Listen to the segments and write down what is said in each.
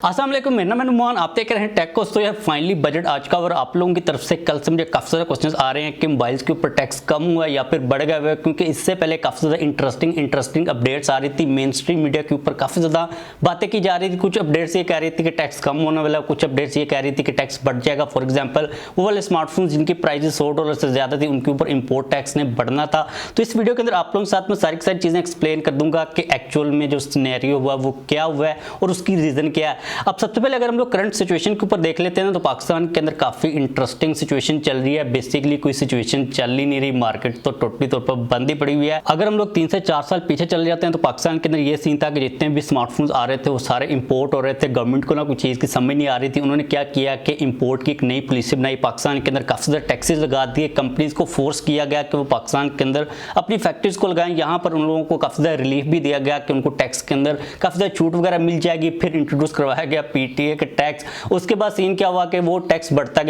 अस्सलाम वालेकुम, मेरा नाम है नुमान। आप देख रहे हैं टेक कोर्स। तो यार फाइनली बजट आज का और आप लोगों की तरफ से कल से मुझे काफ़ी ज़्यादा क्वेश्चंस आ रहे हैं कि मोबाइल्स के ऊपर टैक्स कम हुआ है या फिर बढ़ गया हुआ है, क्योंकि इससे पहले काफ़ी ज़्यादा इंटरेस्टिंग अपडेट्स आ रही थी। मेन स्ट्रीम मीडिया के ऊपर काफ़ी ज़्यादा बातें की जा रही थी। कुछ अपडेट्स ये कह रही थी कि टैक्स कम होने वाला, कुछ अपडेट्स ये कह रही थी कि टैक्स बढ़ जाएगा। फॉर एग्जाम्पल वो वाले स्मार्टफोन जिनकी प्राइस $100 से ज़्यादा थी उनके ऊपर इंपोर्ट टैक्स ने बढ़ना था। तो इस वीडियो के अंदर आप लोगों के साथ में सारी की सारी चीज़ें एक्सप्लेन कर दूंगा कि एक्चुअल में जो सिनेरियो हुआ वो क्या हुआ है और उसकी रीज़न क्या है। अब सबसे पहले अगर हम लोग करंट सिचुएशन के ऊपर देख लेते हैं तो पाकिस्तान के अंदर काफी इंटरेस्टिंग सिचुएशन चल रही है। बेसिकली कोई सिचुएशन चल ही नहीं रही, मार्केट तो टोटली तौर पर बंद ही पड़ी हुई है। अगर हम लोग 3 से 4 साल पीछे चले जाते हैं तो पाकिस्तान के अंदर ये सीन था कि जितने भी स्मार्टफोन्स आ रहे थे वो सारे इंपोर्ट हो रहे थे। गवर्नमेंट को ना कुछ चीज़ की समझ नहीं आ रही थी। उन्होंने क्या किया कि इंपोर्ट की एक नई पॉलिसी बनाई। पाकिस्तान के अंदर काफी ज्यादा टैक्सेस लगा दिए। कंपनीज को फोर्स किया गया कि वो पाकिस्तान के अंदर अपनी फैक्ट्रीज को लगाएं। यहाँ पर उन लोगों को काफी ज्यादा रिलीफ भी दिया गया कि उनको टैक्स के अंदर काफी ज्यादा छूट वगैरह मिल जाएगी। फिर इंट्रोड्यूस करवाया गया पीटीए के टैक्स। उसके बाद सीन क्या हुआ कि वो टैक्स बढ़ता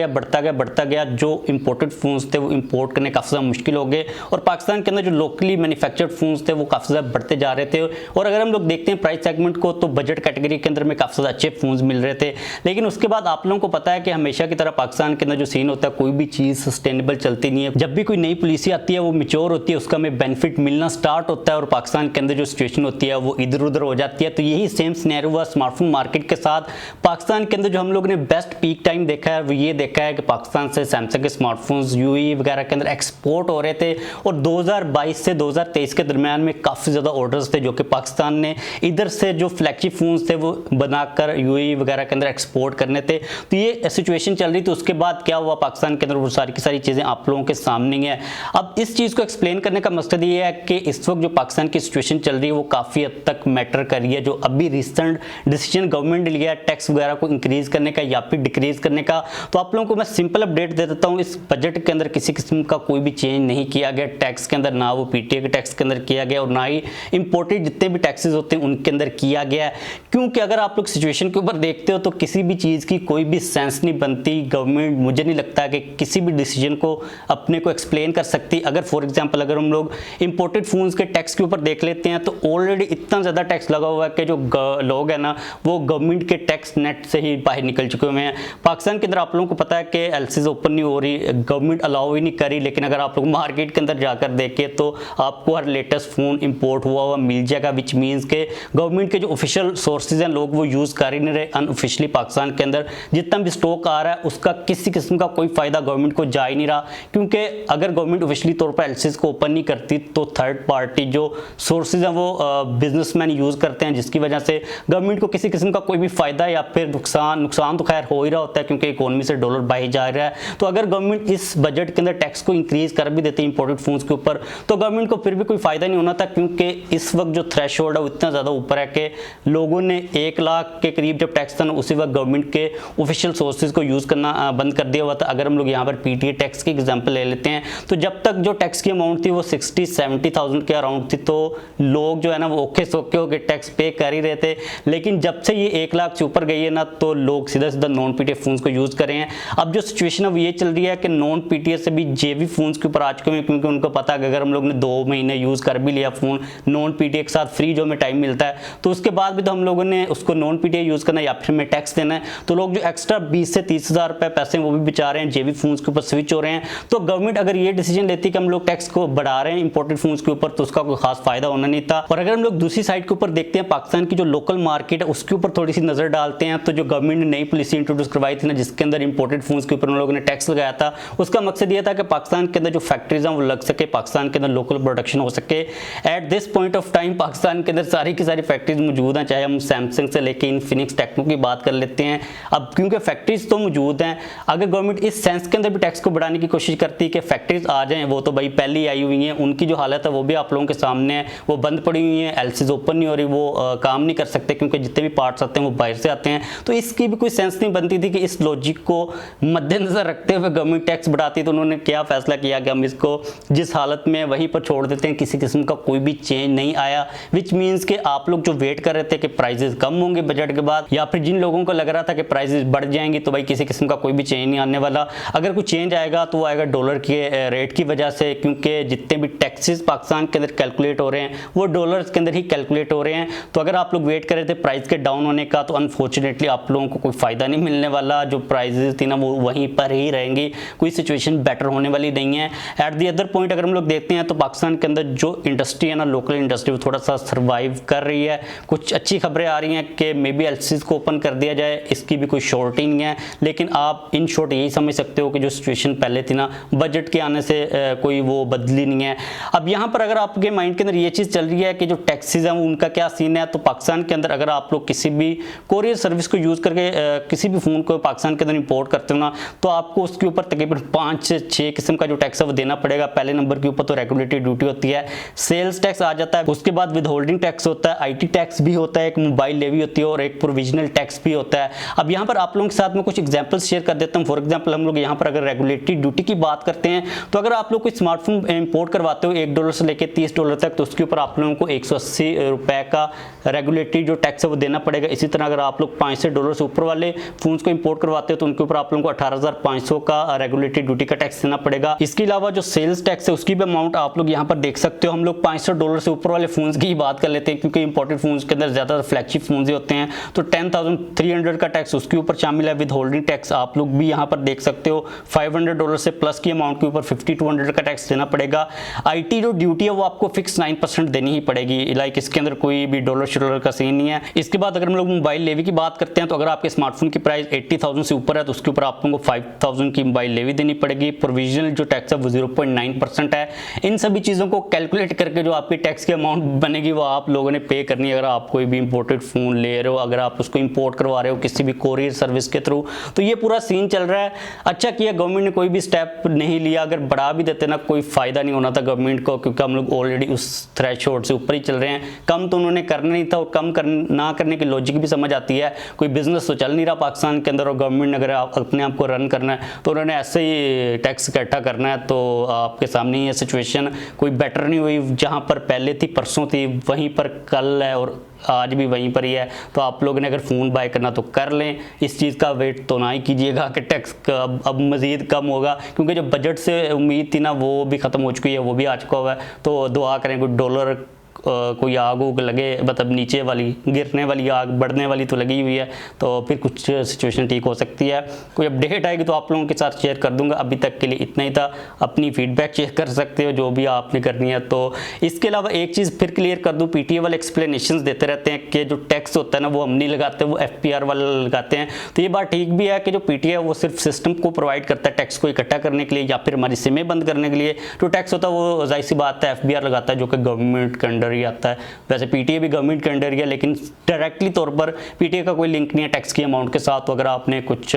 गया। जो इंपोर्टेड फोन्स थे वो इंपोर्ट करने काफी ज्यादा मुश्किल हो गए और पाकिस्तान के अंदर जो लोकली मैन्युफैक्चर्ड फोन्स थे वो काफी ज्यादा बढ़ते जा रहे थे। और अगर हम लोग देखते हैं प्राइस सेगमेंट को तो बजट कैटेगरी के अंदर में काफी ज्यादा अच्छे फोन्स मिल रहे थे। लेकिन उसके बाद आप लोगों को पता है कि हमेशा की तरह पाकिस्तान के अंदर जो सीन होता है कोई भी चीज सस्टेनेबल चलती नहीं है। जब भी कोई नई पॉलिसी आती है वो मैच्योर होती है, उसका हमें बेनिफिट मिलना स्टार्ट होता है और पाकिस्तान के अंदर जो सिचुएशन होती है वो इधर उधर हो जाती है। तो यही सेम सिनेरियो हुआ स्मार्टफोन मार्केट के साथ। पाकिस्तान के अंदर जो हम लोग ने बेस्ट पीक टाइम देखा है वो ये देखा है कि पाकिस्तान से सैमसंग के स्मार्टफोन्स यूएई वगैरह के अंदर एक्सपोर्ट हो रहे थे और 2022 से 2023 के दरमियान में काफ़ी ज़्यादा ऑर्डर्स थे जो कि पाकिस्तान ने इधर से जो फ्लैगशिप फोन्स थे वो बनाकर यूएई वगैरह के अंदर एक्सपोर्ट करने थे। तो ये सिचुएशन चल रही थी। उसके बाद क्या हुआ पाकिस्तान के अंदर वो सारी की सारी चीज़ें आप लोगों के सामने है। अब इस चीज़ को एक्सप्लेन करने का मकसद ये है कि इस वक्त जो पाकिस्तान की सिचुएशन चल रही है वो काफ़ी हद तक मैटर कर रही है। जो अभी रिसेंट डिसीजन गवर्नमेंट ने लिया है टैक्स वगैरह को इंक्रीज करने का या फिर डिक्रीज करने का, तो आप लोगों को मैं सिंपल अपडेट दे देता हूं। इस बजट के अंदर किसी किस्म का कोई भी चेंज नहीं किया गया टैक्स के अंदर, ना वो पीटीए के टैक्स के अंदर किया गया और ना ही इंपोर्टेड जितने भी टैक्सेस होते हैं उनके अंदर किया गया है। क्योंकि अगर आप लोग सिचुएशन के ऊपर देखते हो तो किसी भी चीज़ की कोई भी सेंस नहीं बनती। गवर्नमेंट मुझे नहीं लगता कि किसी भी डिसीजन को अपने को एक्सप्लेन कर सकती। अगर फॉर एग्जाम्पल अगर हम लोग इंपोर्टेड फोन्स के टैक्स के ऊपर देख लेते हैं तो ऑलरेडी इतना ज़्यादा टैक्स लगा हुआ है कि जो लोग हैं ना वो गवर्नमेंट के टैक्स नेट से ही बाहर निकल चुके हुए हैं। पाकिस्तान के अंदर आप लोगों को पता है कि एलसीज ओपन नहीं हो रही, गवर्नमेंट अलाउ ही नहीं करी। लेकिन अगर आप लोग मार्केट के अंदर जाकर देखें तो आपको हर लेटेस्ट फोन इंपोर्ट हुआ मिल जाएगा, विच मीन्स के गवर्नमेंट के जो ऑफिशियल सोर्सेज हैं लोग वो यूज़ कर ही नहीं रहे। अनऑफिशियली पाकिस्तान के अंदर जितना भी स्टॉक आ रहा है उसका किसी किस्म का कोई फायदा गवर्नमेंट को जा ही नहीं रहा। क्योंकि अगर गवर्नमेंट ऑफिशियली तौर पर एलसीज को ओपन नहीं करती तो थर्ड पार्टी जो सोर्सेज हैं वो बिजनेसमैन यूज़ करते हैं, जिसकी वजह से गवर्नमेंट को किसी किस्म का कोई भी फायदा या फिर नुकसान तो खैर हो ही रहा होता है क्योंकि इकोनॉमी से डॉलर बाहर जा रहा है। तो अगर गवर्नमेंट इस बजट के अंदर टैक्स को इंक्रीज कर भी देती है इंपोर्टेड फोन्स के ऊपर तो गवर्नमेंट को फिर भी कोई फायदा नहीं होना था। क्योंकि इस वक्त जो थ्रेशोल्ड है वो इतना ज़्यादा ऊपर है कि लोगों ने 1 लाख के करीब जब टैक्स था ना उसी वक्त गवर्नमेंट के ऑफिशियल सोर्सेज को यूज़ करना बंद कर दिया हुआ था। अगर हम लोग यहाँ पर पीटीए टैक्स की एग्जाम्पल ले लेते हैं तो जब तक जो टैक्स की अमाउंट थी वो 60-70,000 के अराउंड थी तो लोग जो है ना वो ओके सोके होकर टैक्स पे कर ही रहे थे। लेकिन जब से ये 1 लाख से ऊपर गई है ना तो लोग सीधा सीधा नॉन पीटीए फोन्स को यूज़ कर रहे हैं। अब जो सिचुएशन है वो ये चल रही है कि नॉन पीटीए से भी जेवी फोन्स के ऊपर आ चुके हैं क्योंकि उनको पता है कि अगर हम लोग ने 2 महीने यूज़ कर भी लिया फ़ोन नॉन पीटीए के साथ फ्री जो हमें टाइम मिलता है तो उसके बाद भी तो हम लोगों ने उसको नॉन पीटीए यूज़ करना है या फिर हमें टैक्स देना है। तो लोग जो एक्स्ट्रा 20 से 30 हज़ार रुपये पैसे वो भी बचा रहे हैं, जेवी फोन्स के ऊपर स्विच हो रहे हैं। तो गवर्नमेंट अगर ये डिसीजन लेती कि हम लोग टैक्स को बढ़ा रहे हैं इंपोर्टेड फोन्स के ऊपर तो उसका कोई खास फायदा होना नहीं था। और अगर हम लोग दूसरी साइड के ऊपर देखते हैं पाकिस्तान की जो लोकल मार्केट है उसके ऊपर थोड़ी सी नज़र डालते हैं तो जो गवर्नमेंट ने नई पॉलिसी इंट्रोड्यूस करवाई थी ना जिसके अंदर इंपोर्टेड फोन्स के ऊपर उन लोगों ने टैक्स लगाया था, उसका मकसद ये था कि पाकिस्तान के अंदर जो फैक्ट्रीज हैं वो लग सके, पाकिस्तान के अंदर लोकल प्रोडक्शन हो सके। At this point of time Pakistan के अंदर सारी की सारी फैक्ट्रीज मौजूद हैं, चाहे हम सैमसंग से लेके इनफिनिक्स टेक्नो की बात कर लेते हैं। अब क्योंकि फैक्ट्रीज तो मौजूद हैं, अगर गवर्नमेंट इस सेंस के अंदर भी टैक्स को बढ़ाने की कोशिश करती है कि फैक्ट्रीज आ जाएं, वो तो भाई पहले ही आई हुई हैं, उनकी जो हालत है वो भी आप लोगों के सामने है, वो बंद पड़ी हुई है, एलसीज ओपन नहीं हो रही, वो काम नहीं कर सकते क्योंकि जितने भी पार्ट्स आते हैं वो बाहर से आते हैं। तो इसकी भी कोई सेंस नहीं बनती थी कि इस लॉजिक को मद्देनजर रखते हुए गवर्नमेंट टैक्स बढ़ाती। तो उन्होंने क्या फैसला किया कि हम इसको जिस हालत में वहीं पर छोड़ देते हैं, किसी किस्म का कोई भी चेंज नहीं आया। विच मीन्स कि आप लोग जो वेट कर रहे थे कि प्राइजेस कम होंगे बजट के बाद, या फिर जिन लोगों को लग रहा था कि प्राइजेस बढ़ जाएंगी, तो भाई किसी किस्म का कोई भी चेंज नहीं आने वाला। अगर कोई चेंज आएगा तो वो आएगा डॉलर के रेट की वजह से, क्योंकि जितने भी टैक्सेस पाकिस्तान के अंदर कैलकुलेट हो रहे हैं वो डॉलर्स के अंदर ही कैलकुलेट हो रहे हैं। तो अगर आप लोग वेट कर रहे थे प्राइस के डाउन होने का, का तो अनफॉर्चुनेटली आप लोगों को कोई फ़ायदा नहीं मिलने वाला। जो प्राइजेस थी ना वो वहीं पर ही रहेंगी, कोई सिचुएशन बेटर होने वाली नहीं है। एट दी अदर पॉइंट अगर हम लोग देखते हैं तो पाकिस्तान के अंदर जो इंडस्ट्री है ना, लोकल इंडस्ट्री, वो थोड़ा सा सर्वाइव कर रही है। कुछ अच्छी खबरें आ रही हैं कि मे बी एलसीज को ओपन कर दिया जाए, इसकी भी कोई श्योरिटी नहीं है। लेकिन आप इन शॉर्ट यही समझ सकते हो कि जो सिचुएशन पहले थी ना, बजट के आने से कोई वो बदली नहीं है। अब यहाँ पर अगर आपके माइंड के अंदर ये चीज़ चल रही है कि जो टैक्सीज हैं उनका क्या सीन है, तो पाकिस्तान के अंदर अगर आप लोग किसी भी कोरियर सर्विस को यूज़ करके किसी भी फ़ोन को पाकिस्तान के अंदर इंपोर्ट करते हो ना, तो आपको उसके ऊपर तकरीबन 5 से 6 किस्म का जो टैक्स है वो देना पड़ेगा। पहले नंबर के ऊपर तो रेगुलेटरी ड्यूटी होती है, सेल्स टैक्स आ जाता है, उसके बाद विद होल्डिंग टैक्स होता है, आईटी टैक्स भी होता है, एक मोबाइल लेवी होती है और एक प्रोविजनल टैक्स भी होता है। अब यहाँ पर आप लोगों के साथ में कुछ एग्जांपल्स शेयर कर देता हूँ। फॉर एग्जांपल हम लोग यहाँ पर अगर रेगुलेटरी ड्यूटी की बात करते हैं तो अगर आप लोग कोई स्मार्टफोन इंपोर्ट करवाते हो $1 से लेकर $30 तक, तो उसके ऊपर आप लोगों को 180 रुपए का रेगुलेटरी जो टैक्स है वो देना पड़ेगा। इसी तरह अगर आप लोग $5 से ऊपर वाले फोन्स को इंपोर्ट करवाते हो तो उनके ऊपर आप लोगों को 18,500 का रेगुलेटरी ड्यूटी का टैक्स देना पड़ेगा। इसके अलावा जो सेल्स टैक्स है उसकी भी अमाउंट आप लोग यहाँ पर देख सकते हो। हम लोग $500 से ऊपर वाले फोन्स की बात कर लेते हैं क्योंकि इंपोर्टेड फोन्स के अंदर ज्यादा फ्लैगशिप फोन्स ही होते हैं, तो 10,300 का टैक्स उसके ऊपर शामिल है विद होल्डिंग टैक्स। आप लोग भी यहाँ पर देख सकते हो $500 से प्लस की अमाउंट के ऊपर 5200 का टैक्स देना पड़ेगा। आईटी जो ड्यूटी है वो आपको फिक्स 9% देनी ही पड़ेगी, लाइक इसके अंदर कोई भी डॉलर का सीन नहीं है। इसके बाद अगर हम लोग मोबाइल लेवी की बात करते हैं तो अगर आपके स्मार्टफोन की प्राइस 80,000 से ऊपर है तो उसके ऊपर आप लोगों को 5,000 की मोबाइल लेवी देनी पड़ेगी। प्रोविजनल जो टैक्स है वो 0.9% है। इन सभी चीज़ों को कैलकुलेट करके जो आपकी टैक्स की अमाउंट बनेगी वो आप लोगों ने पे करनी है। अगर आप कोई भी इंपोर्टेड फ़ोन ले रहे हो, अगर आप उसको इंपोर्ट करवा रहे हो किसी भी कोरियर सर्विस के थ्रू, तो ये पूरा सीन चल रहा है। अच्छा किया गवर्नमेंट ने कोई भी स्टेप नहीं लिया, अगर बढ़ा भी देते ना कोई फ़ायदा नहीं होना था गवर्नमेंट को, क्योंकि हम लोग ऑलरेडी उस थ्रेशोल्ड से ऊपर ही चल रहे हैं। कम तो उन्होंने करना नहीं था और कम ना करने की लॉजिक भी समझ आती है। कोई बिजनेस तो चल नहीं रहा पाकिस्तान के अंदर और गवर्नमेंट ने अगर अपने आप को रन करना है तो उन्होंने ऐसे ही टैक्स इकट्ठा करना है। तो आपके सामने ये सिचुएशन कोई बेटर नहीं हुई, जहाँ पर पहले थी परसों थी वहीं पर कल है और आज भी वहीं पर ही है। तो आप लोगों ने अगर फ़ोन बाय करना तो कर लें, इस चीज़ का वेट तो ना ही कीजिएगा कि टैक्स अब मज़ीद कम होगा, क्योंकि जो बजट से उम्मीद थी ना वो भी ख़त्म हो चुकी है, वो भी आ चुका हुआ है। तो दुआ करें कोई डॉलर कोई आग उग लगे, मतलब नीचे वाली गिरने वाली आग, बढ़ने वाली तो लगी हुई है, तो फिर कुछ सिचुएशन ठीक हो सकती है। कोई अपडेट आएगी तो आप लोगों के साथ शेयर कर दूंगा। अभी तक के लिए इतना ही था। अपनी फीडबैक शेयर कर सकते हो जो भी आपने करनी है। तो इसके अलावा एक चीज़ फिर क्लियर कर दूँ, पीटीए वाले एक्सप्लेनेशन देते रहते हैं कि जो टैक्स होता है ना वो हम नहीं लगाते, वो FPR वाले लगाते हैं। तो ये बात ठीक भी है कि जो पीटीए है वो सिर्फ सिस्टम को प्रोवाइड करता है टैक्स को इकट्ठा करने के लिए या फिर हमारी सिमें बंद करने के लिए। जो टैक्स होता है वो जाहिर सी बात है FBR लगाता है, जो कि गवर्नमेंट के अंडर ही आता है। वैसे पीटीए भी गवर्नमेंट के अंडर ही है, लेकिन डायरेक्टली तौर पर पीटीए का कोई लिंक नहीं है टैक्स की अमाउंट के साथ। तो अगर आपने कुछ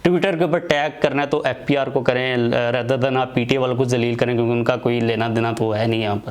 ट्विटर के ऊपर टैग करना है तो FPR को करें, रदर देन आप पीटीए वालों को जलील करें, क्योंकि उनका कोई लेना देना तो है नहीं यहाँ पर।